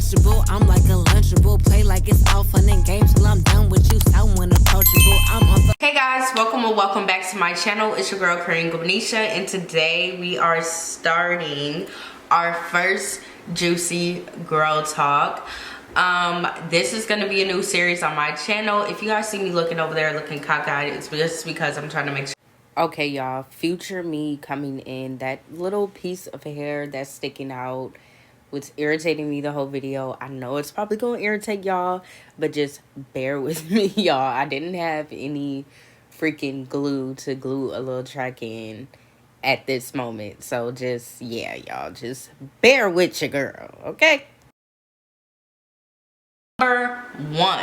approachable. I'm like a lunchable. Play like it's all fun and games till I'm done with you. Someone approachable. I'm on the. Hey guys, welcome or welcome back to my channel. It's your girl Kareem Gabanisha, and today we are starting our first juicy girl talk. This is gonna be a new series on my channel. If you guys see me looking over there looking cockeyed, it's just because I'm trying to make sure. Okay y'all, future me coming in, that little piece of hair that's sticking out was irritating me the whole video. I know it's probably gonna irritate y'all, but just bear with me, y'all. I didn't have any freaking glue to glue a little track in at this moment, so just, yeah, y'all, just bear with your girl, okay? Number 1,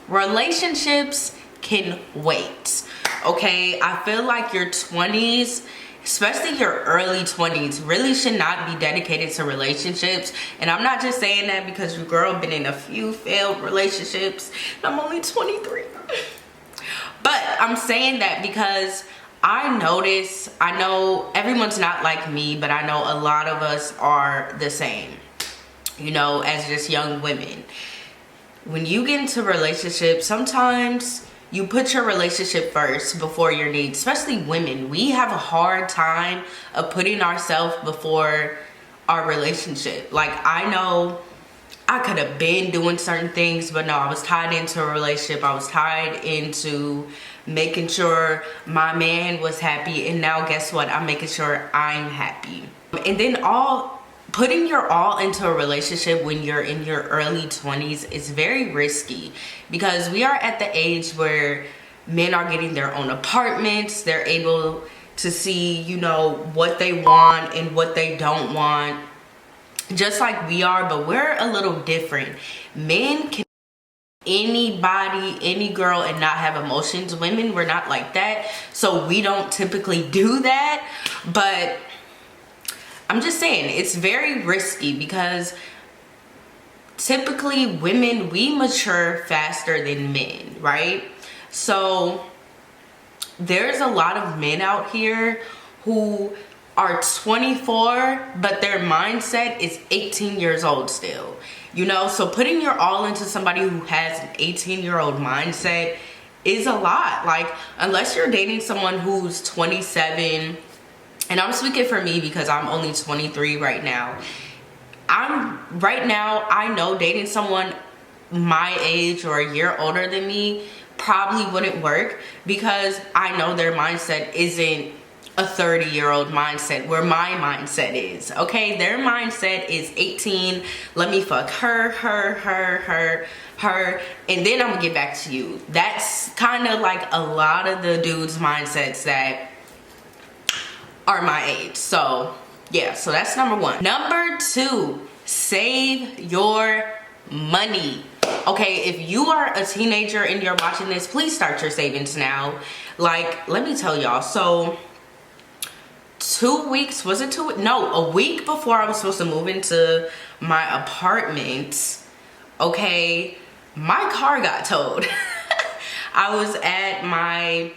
relationships can wait. Okay, I feel like your 20s, especially your early 20s, really should not be dedicated to relationships. And I'm not just saying that because your girl been in a few failed relationships. I'm only 23. But I'm saying that because I know everyone's not like me, but I know a lot of us are the same, you know, as just young women. When you get into relationships, sometimes you put your relationship first before your needs. Especially women, we have a hard time of putting ourselves before our relationship. Like, I know I could have been doing certain things, but no, I was tied into a relationship. I was tied into making sure my man was happy, and now guess what? I'm making sure I'm happy. And then putting your all into a relationship when you're in your early 20s is very risky, because we are at the age where men are getting their own apartments. They're able to see, you know, what they want and what they don't want, just like we are, but we're a little different. Men can anybody, any girl, and not have emotions. Women, we're not like that, so we don't typically do that. But I'm just saying, it's very risky because typically women, we mature faster than men, right? So there's a lot of men out here who are 24, but their mindset is 18 years old still, you know? So putting your all into somebody who has an 18-year-old mindset is a lot. Like, unless you're dating someone who's 27, and I'm speaking for me because I'm only 23 right now. I know dating someone my age or a year older than me probably wouldn't work, because I know their mindset isn't a 30-year-old mindset where my mindset is, okay? Their mindset is 18, let me fuck her, and then I'm gonna get back to you. That's kind of like a lot of the dudes' mindsets that are my age. So yeah, so that's number 1. Number 2, save your money. Okay, if you are a teenager and you're watching this, please start your savings now. Like, let me tell y'all, so 2 weeks, was it 2 weeks? No, a week before I was supposed to move into my apartment, okay, my car got towed. I was at my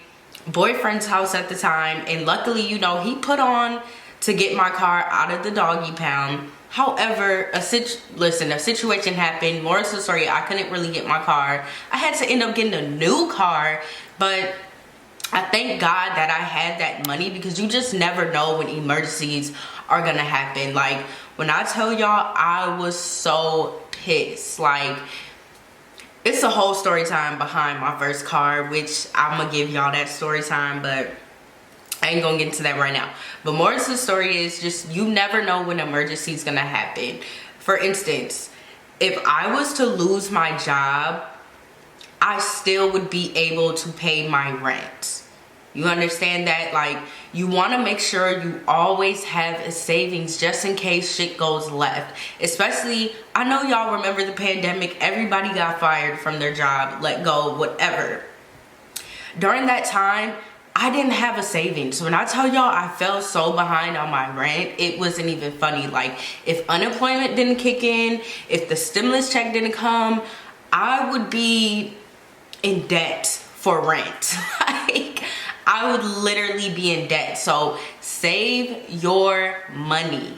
boyfriend's house at the time, and luckily, you know, he put on to get my car out of the doggy pound. However, a situation happened. More to the story, I couldn't really get my car. I had to end up getting a new car, but I thank God that I had that money, because you just never know when emergencies are gonna happen. Like, when I tell y'all, I was so pissed. Like, it's a whole story time behind my first car, which I'm gonna give y'all that story time, but I ain't gonna get into that right now. But more to the story is just, you never know when an emergency is gonna happen. For instance, if I was to lose my job, I still would be able to pay my rent. You understand that? Like, you want to make sure you always have a savings just in case shit goes left. Especially, I know y'all remember the pandemic. Everybody got fired from their job, let go, whatever. During that time, I didn't have a savings. When I tell y'all I fell so behind on my rent, it wasn't even funny. Like, if unemployment didn't kick in, if the stimulus check didn't come, I would be in debt for rent. Like, I would literally be in debt. So save your money.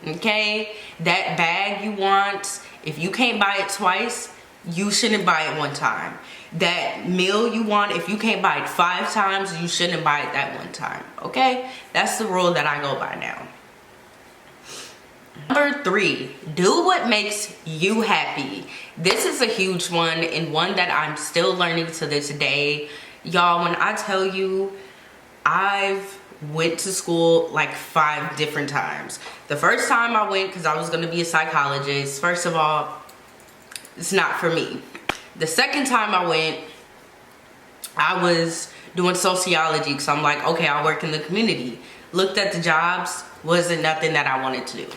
Okay? That bag you want, if you can't buy it twice, you shouldn't buy it one time. That meal you want, if you can't buy it 5 times, you shouldn't buy it that one time. Okay? That's the rule that I go by now. Number 3, do what makes you happy. This is a huge one, and one that I'm still learning to this day. Y'all, when I tell you, I've went to school like 5 different times. The first time I went because I was going to be a psychologist. First of all, it's not for me. The second time I went, I was doing sociology because I'm like, okay, I'll work in the community. Looked at the jobs, wasn't nothing that I wanted to do.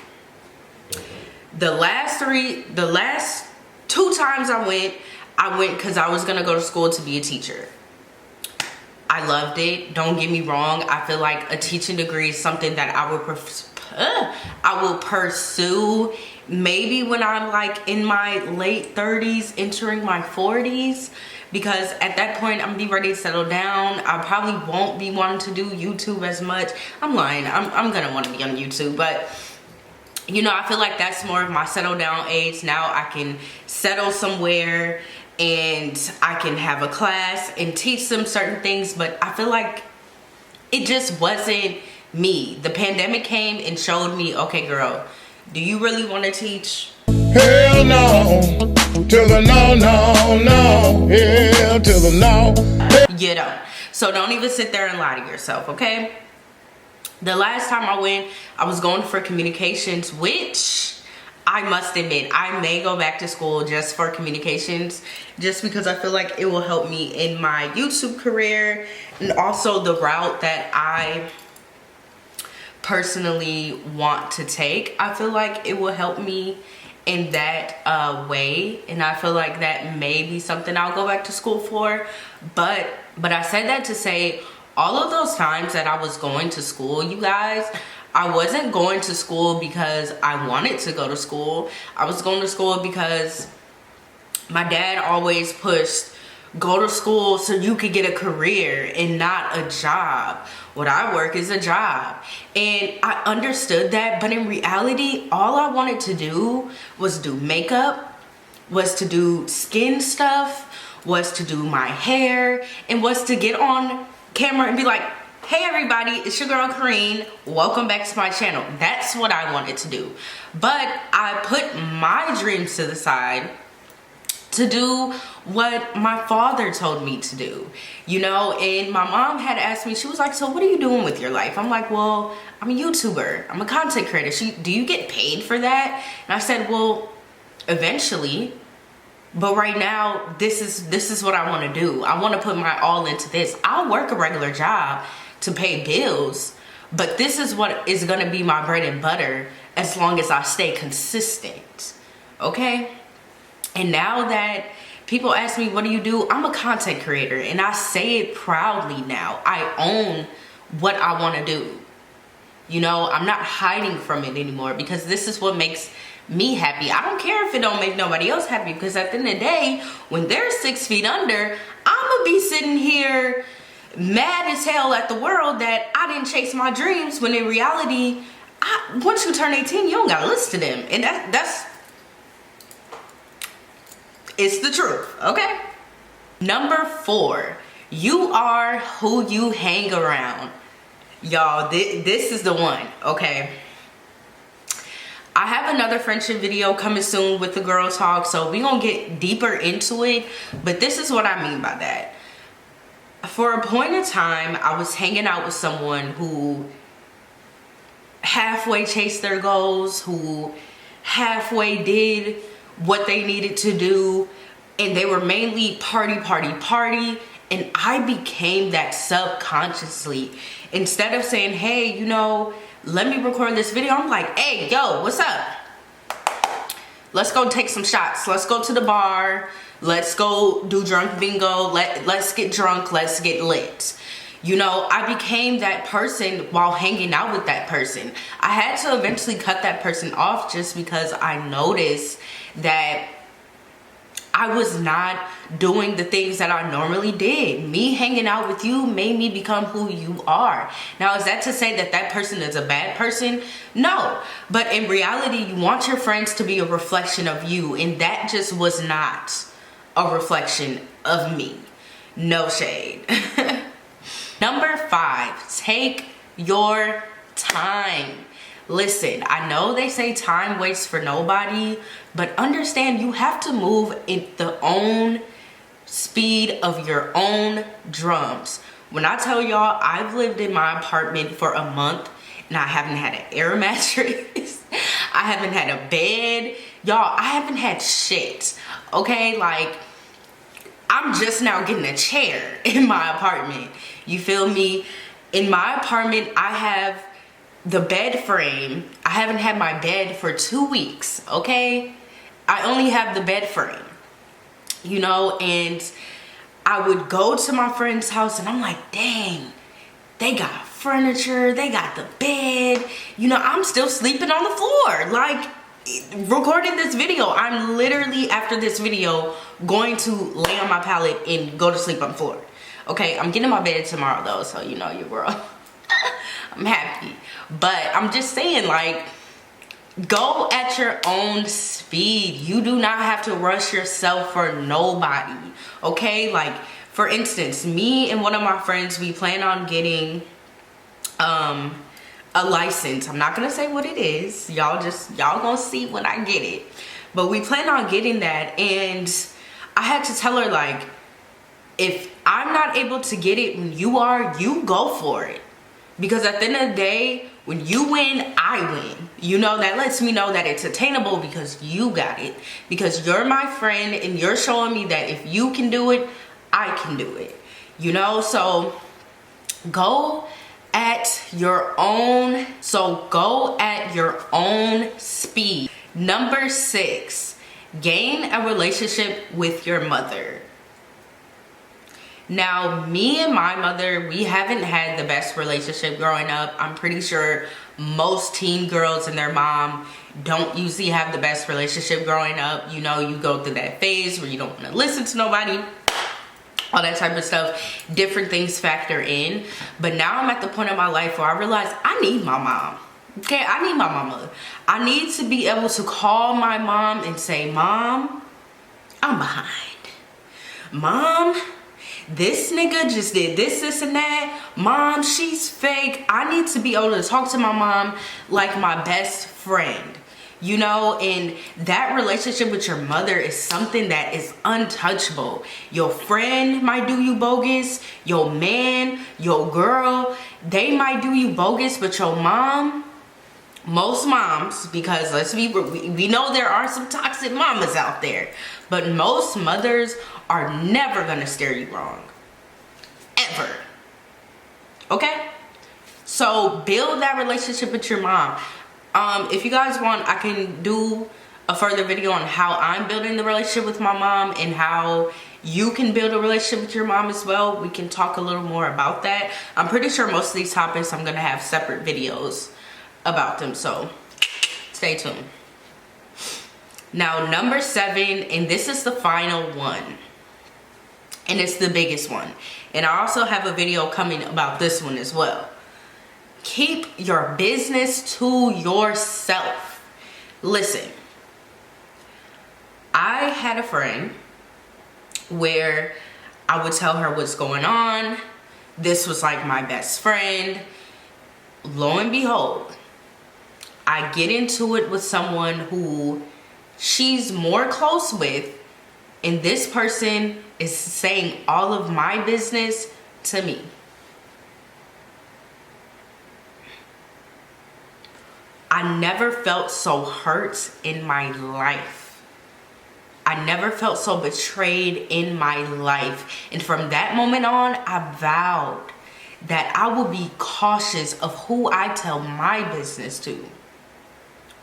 The last 2 times I went because I was gonna go to school to be a teacher. I loved it, don't get me wrong. I feel like a teaching degree is something that I will pursue maybe when I'm like in my late 30s, entering my 40s, because at that point I'm gonna be ready to settle down. I probably won't be wanting to do YouTube as much. I'm lying, I'm gonna want to be on YouTube, but you know, I feel like that's more of my settle down age. Now I can settle somewhere and I can have a class and teach them certain things, but I feel like it just wasn't me. The pandemic came and showed me, okay girl, do you really want to teach? Hell no, to the no, no, no, hell to the no. You don't. So don't even sit there and lie to yourself, okay? The last time I went, I was going for communications, which I must admit, I may go back to school just for communications, just because I feel like it will help me in my YouTube career, and also the route that I personally want to take. I feel like it will help me in that way, and I feel like that may be something I'll go back to school for. But I said that to say, all of those times that I was going to school, you guys, I wasn't going to school because I wanted to go to school. I was going to school because my dad always pushed, go to school so you could get a career and not a job. What I work is a job. And I understood that, but in reality, all I wanted to do was do makeup, was to do skin stuff, was to do my hair, and was to get on camera and be like, hey everybody, it's your girl Kareen, welcome back to my channel. That's what I wanted to do. But I put my dreams to the side to do what my father told me to do, you know. And my mom had asked me, she was like, so what are you doing with your life? I'm like, well, I'm a YouTuber, I'm a content creator. Do you get paid for that? And I said, well, eventually. But right now, this is what I want to do. I want to put my all into this. I'll work a regular job to pay bills, but this is what is going to be my bread and butter as long as I stay consistent. Okay? And now that people ask me, what do you do? I'm a content creator, and I say it proudly now. I own what I want to do. You know, I'm not hiding from it anymore, because this is what makes me happy. I don't care if it don't make nobody else happy, because at the end of the day, when they're 6 feet under, I'm gonna be sitting here mad as hell at the world that I didn't chase my dreams, when in reality, once you turn 18, you don't gotta listen to them. And that's it's the truth, okay? Number 4, you are who you hang around. Y'all, this is the one, okay? I have another friendship video coming soon with the girl talk, so we're gonna get deeper into it, but this is what I mean by that. For a point in time, I was hanging out with someone who halfway chased their goals, who halfway did what they needed to do, and they were mainly party, and I became that subconsciously. Instead of saying, hey, you know, let me record this video, I'm like, hey, yo, what's up? Let's go take some shots. Let's go to the bar. Let's go do drunk bingo. Let's get drunk. Let's get lit. You know, I became that person while hanging out with that person. I had to eventually cut that person off just because I noticed that I was not doing the things that I normally did. Me hanging out with you made me become who you are. Now, is that to say that that person is a bad person? No. But in reality, you want your friends to be a reflection of you, and that just was not a reflection of me. No shade. Number 5, take your time. Listen, I know they say time waits for nobody, but understand you have to move at the own speed of your own drums. When I tell y'all, I've lived in my apartment for a month and I haven't had an air mattress. I haven't had a bed. Y'all, I haven't had shit. Okay, like, I'm just now getting a chair in my apartment. You feel me? In my apartment, I have the bed frame. I haven't had my bed for 2 weeks, okay? I only have the bed frame, you know, and I would go to my friend's house and I'm like, dang, they got furniture, they got the bed, you know, I'm still sleeping on the floor. Like, recording this video, I'm literally, after this video, going to lay on my pallet and go to sleep on the floor. Okay, I'm getting my bed tomorrow though, so you know, your girl. I'm happy. But I'm just saying, like, go at your own speed. You do not have to rush yourself for nobody. Okay? Like, for instance, me and one of my friends, we plan on getting a license. I'm not gonna say what it is. Y'all gonna see when I get it. But we plan on getting that, and I had to tell her, like, if I'm not able to get it when you are, you go for it. Because at the end of the day, when you win, I win. You know, that lets me know that it's attainable because you got it. Because you're my friend and you're showing me that if you can do it, I can do it. You know, so go at your own speed. Number 6, gain a relationship with your mother. Now, me and my mother, we haven't had the best relationship growing up. I'm pretty sure most teen girls and their mom don't usually have the best relationship growing up. You know, you go through that phase where you don't want to listen to nobody, all that type of stuff. Different things factor in. But now I'm at the point in my life where I realize I need my mom. Okay, I need my mama. I need to be able to call my mom and say, Mom, I'm behind. Mom, this nigga just did this and that. Mom, she's fake. I need to be able to talk to my mom like my best friend. You know, and that relationship with your mother is something that is untouchable. Your friend might do you bogus. Your man, your girl, they might do you bogus. But your mom, most moms, because let's be real, we know there are some toxic mamas out there. But most mothers are never gonna steer you wrong. Ever. Okay? So build that relationship with your mom. If you guys want, I can do a further video on how I'm building the relationship with my mom and how you can build a relationship with your mom as well. We can talk a little more about that. I'm pretty sure most of these topics I'm gonna have separate videos about them, so stay tuned. Now, number 7, and this is the final one, and it's the biggest one, and I also have a video coming about this one as well. Keep your business to yourself. Listen, I had a friend where I would tell her what's going on. This was like my best friend. Lo and behold, I get into it with someone who she's more close with, and this person is saying all of my business to me. I never felt so hurt in my life. I never felt so betrayed in my life. And from that moment on, I vowed that I will be cautious of who I tell my business to.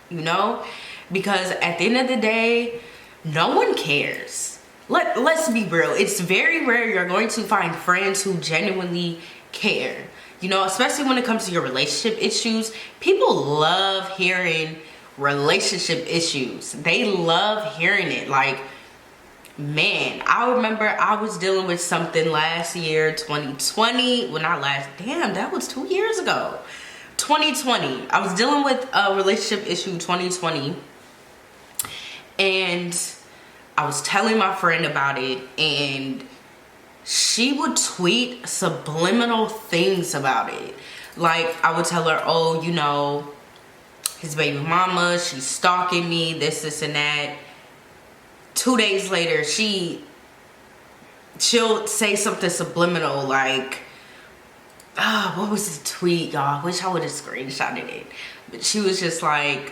You know? Because at the end of the day, no one cares. Let's be real. It's very rare you're going to find friends who genuinely care. You know, especially when it comes to your relationship issues. People love hearing relationship issues. They love hearing it. Like, man, I remember I was dealing with something last year, 2020. Well, not last, damn, that was 2 years ago. 2020, I was dealing with a relationship issue 2020, and I was telling my friend about it, and she would tweet subliminal things about it. Like, I would tell her, oh, you know, his baby mama, she's stalking me, this and that. 2 days later, she'll say something subliminal like, what was the tweet, y'all? I wish I would have screenshotted it. But she was just like,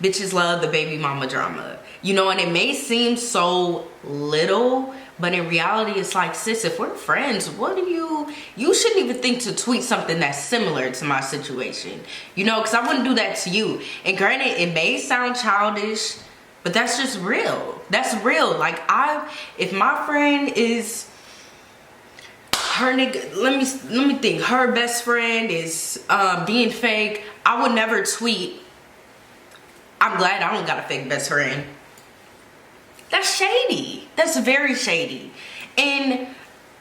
bitches love the baby mama drama. You know, and it may seem so little, but in reality, it's like, sis, if we're friends, what do you shouldn't even think to tweet something that's similar to my situation. You know, because I wouldn't do that to you. And granted, it may sound childish, but that's just real. That's real. Like, if my friend is her nigga, let me think, her best friend is being fake, I would never tweet, I'm glad I don't got a fake best friend. That's shady. That's very shady. And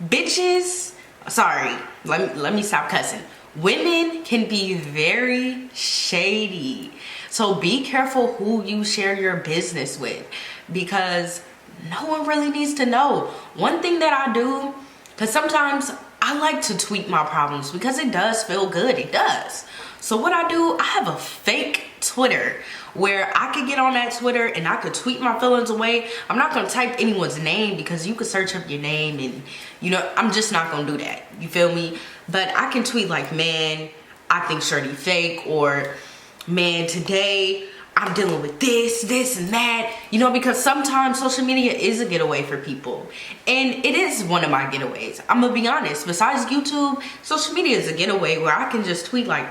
bitches, sorry, let me stop cussing. Women can be very shady. So be careful who you share your business with, because no one really needs to know. One thing that I do, because sometimes I like to tweet my problems because it does feel good. It does. So what I do, I have a fake Twitter where I could get on that Twitter and I could tweet my feelings away. I'm not going to type anyone's name because you could search up your name and, you know, I'm just not going to do that. You feel me? But I can tweet like, man, I think Shorty fake, or man, today I'm dealing with this and that, you know, because sometimes social media is a getaway for people, and it is one of my getaways. I'm gonna be honest, besides YouTube, social media is a getaway where I can just tweet like.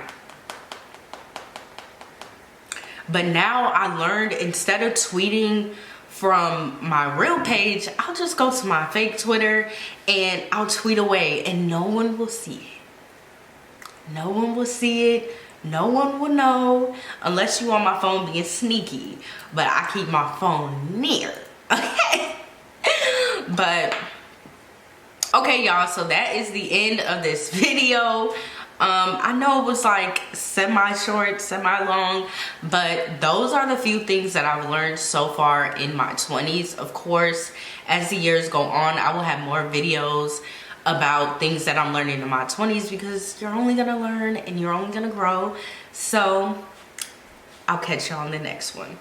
But now I learned, instead of tweeting from my real page, I'll just go to my fake Twitter and I'll tweet away, and no one will see it. No one will see it. No one will know unless you on my phone being sneaky. But I keep my phone near. Okay. But okay, y'all, so that is the end of this video. I know it was like semi-short, semi-long, but those are the few things that I've learned so far in my 20s. Of course, as the years go on, I will have more videos about things that I'm learning in my 20s, because you're only gonna learn and you're only gonna grow. So I'll catch y'all on the next one.